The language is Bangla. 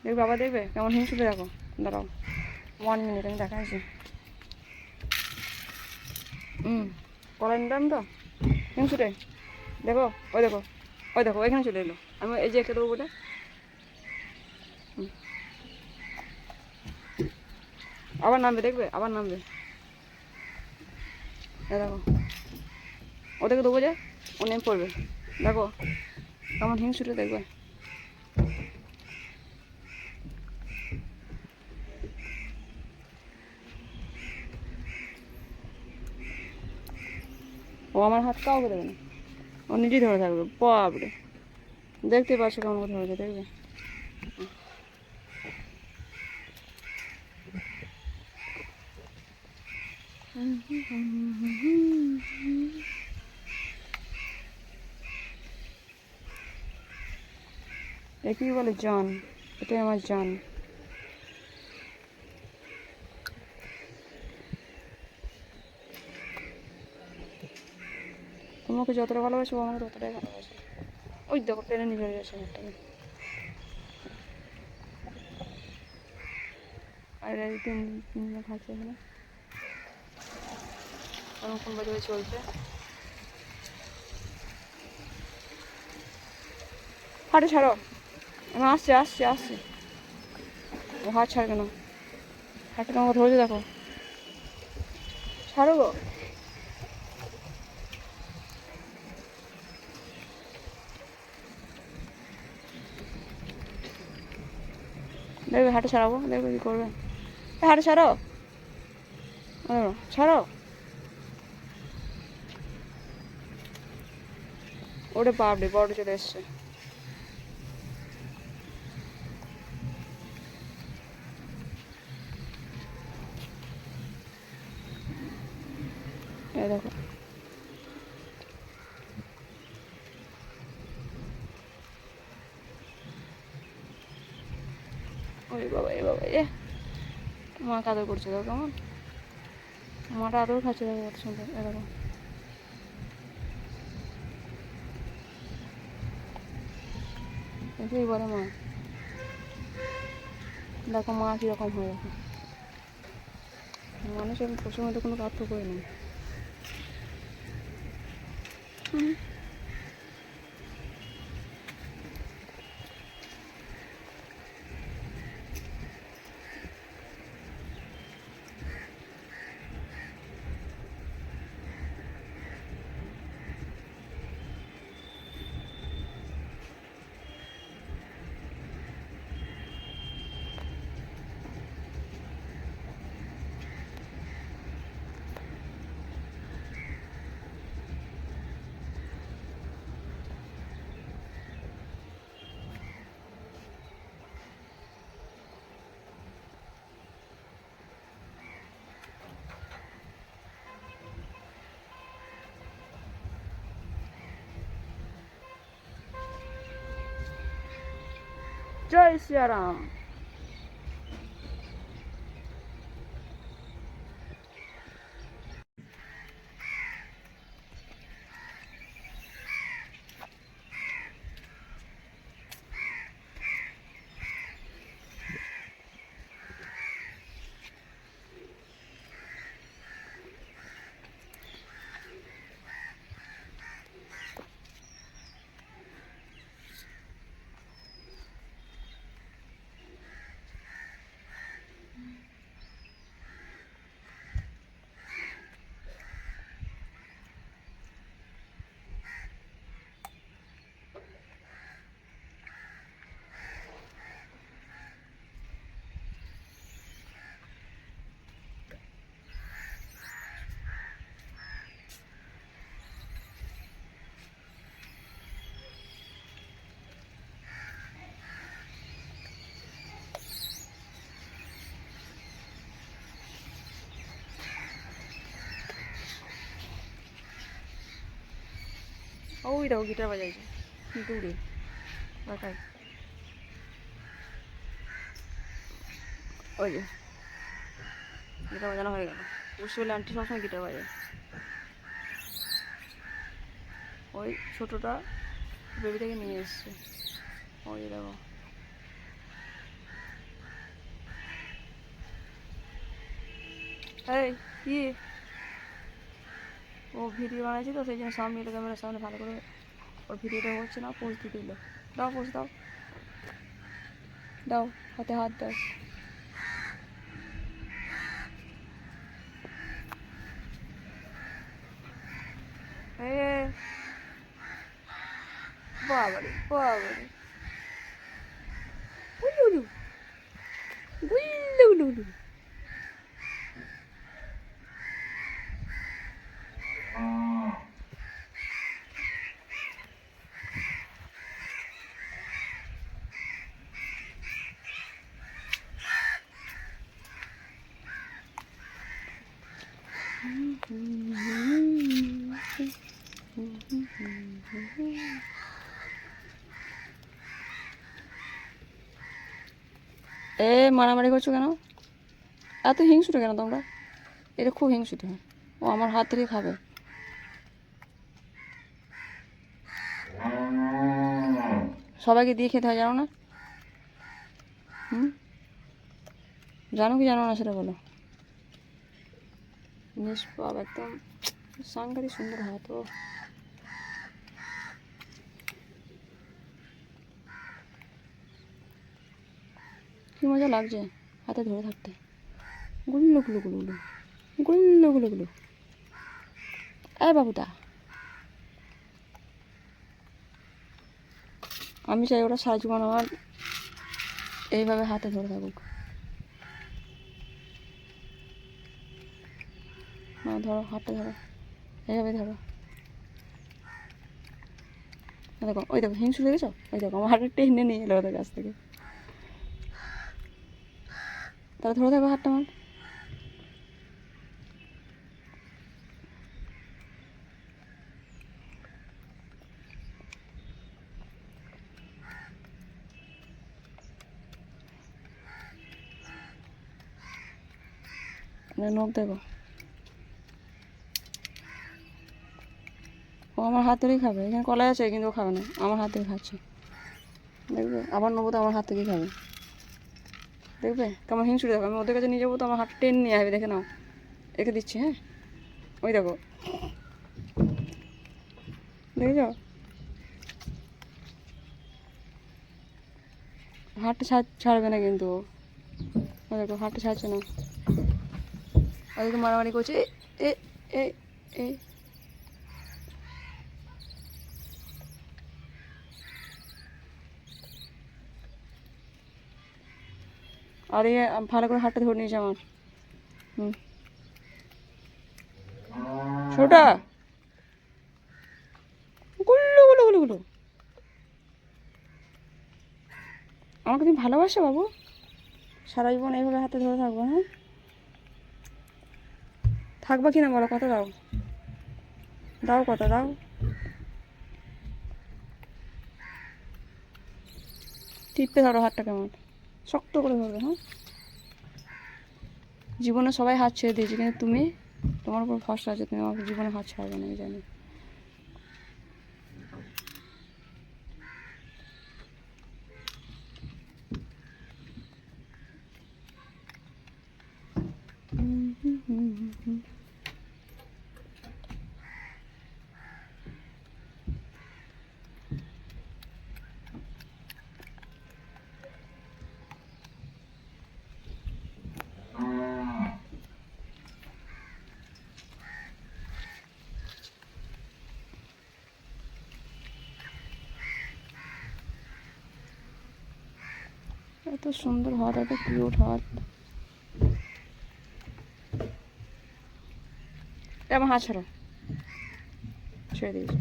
দেখবে আবার দেখবে কেমন হিংসুটে দেখো। দাঁড়াও 1 মিনিট আমি দেখাচ্ছি। কলাই নিলাম তো হিংসুটে দেখো। ওই দেখো ওই দেখো ওইখানে চলে এলো। আমি এই যে এঁকে দেবো বলে আবার নামবে দেখবে আবার নামবে। দেখো ওদেরকে দেবো যে ও নেমে পড়বে। দেখো কেমন হিংসুটে দেখবে। ও আমার হাত কাউকে দেবে না, ও নিজেই ধরে থাকবে। বাপরে দেখতে পাচ্ছ কেমন করে ধরেছে দেখবে। একই বলে জান, এটাই আমার জান। তোমাকে যতটা ভালোবাসি ও আমাকে ততটাই ভালোবাসে। ওই দেখো টেনে নিয়ে চলে যাচ্ছে একটাকে। আর তিনজন খাচ্ছে এখানে। কোন বাজে চলছে। হাঁটে ছাড়ো, আমি আসছি আসছি আসছি। ও হাত ছাড় কেন? হাঁটে তোমাকে ধরেছে দেখো, ছাড়ো গো। দেখবে হাঁটে ছাড়াবো, দেখবে কি করবে। হাঁটে ছাড়ো, ছাড়ো। ওটা বাপরে বড় চলে এসছে। এই দেখো ওই বাবা এ বাবা এ মাকে আদর করছে দেখো কেমন। মাটা আদর খাচ্ছে দেখো কত সুন্দর। এ দেখো এটাই বলে মা। দেখো মা কীরকম হয়ে গেছে। মানুষের পশুর মধ্যে কোনো পার্থক্য নেই। জয় শ্রীরাম। ওই দেখো গিটার বাজাইছে দূরে বাটায়। ওই যে গিটার বাজানো হয়ে গেল। বুঝতে বলে আন্টি সবসময় গিটার বাজায়। ওই ছোটোটা বেবিটাকে নিয়ে এসছে। ওই দেখো এই কি ও ভিডিও বানাইছি তো সেই জন্য সামনে এলো ক্যামেরার সামনে ভালো করে ওর ভিডিওটা হচ্ছে না, পোজ দিয়ে দিল। দাও পোজ দাও, দাও হাতে হাত দাও। বাবারে বাবারে, গুলু গুলু গুলু গুলু। এ মারামারি করছো কেন? এত হিংসুটে কেন তোমরা? এটা খুব হিংসুটে। ও আমার হাত থেকে খাবে। সবাইকে দিয়ে খেতে হয় জানো না? জানো কি জানো না সেটা বলো। নিষ্পাপ একদম, সাংঘাতিক সুন্দর হাত ও। কি মজা লাগছে হাতে ধরে থাকতে। গুল্লু গুলু গুলু গুলু গুল্লু গুলু গুলু। এই বাবুদা, আমি চাই ওরা সারা জীবন আমার এইভাবে হাতে ধরে থাকুক। না ধরো, হাতটা ধরো, এইভাবে ধরো। দেখো ওই দেখো হিংসু দেখেছ, ওই দেখো আমার হাতটা টেনে নিয়ে এলো ওদের কাছ থেকে। তাহলে ধরে থাকো হাতটা আমার। নখ দেখো, ও আমার হাত ধরেই খাবে। এখানে কলাই আছে কিন্তু ও খাবে না, আমার হাত থেকে খাচ্ছে। দেখবে আবার নেবো তো আমার হাত থেকেই খাবে। দেখবে কেমন হিংসুটে। দেখো আমি ওদের কাছে নিয়ে যাবো তো আমার হাত টেন নিয়ে আসবে। দেখে নাও, রেখে দিচ্ছি। হ্যাঁ ওই দেখো, দেখেছ হাতটা ছাড়বে না কিন্তু। ও দেখো হাতটা ছাড়ছে না, ওদেরকে মারামারি করছে। এ এ এ আর এ ভালো করে হাতটা ধরে নিয়েছে আমার। ছোটা গুল্লু গুলো গুলো গুলো। আমাকে তুমি ভালোবাসো বাবু? সারা জীবন এইভাবে হাতে ধরে থাকবো? হ্যাঁ থাকবা কিনা বলো, কথা দাও, দাও কথা দাও। টিপতে ধরো হাতটা, কেমন শক্ত করে ধরবে। হ্যাঁ জীবনে সবাই হাত ছেড়ে দিয়েছে কিন্তু তুমি, তোমার উপর ভরসা আছে, তুমি আমাকে জীবনে হাত ছাড়বে না, আমি জানি। এত সুন্দর হাত, এত কিউট হাত। আমার হাত ছাড়ো, ছেড়ে দিয়েছি।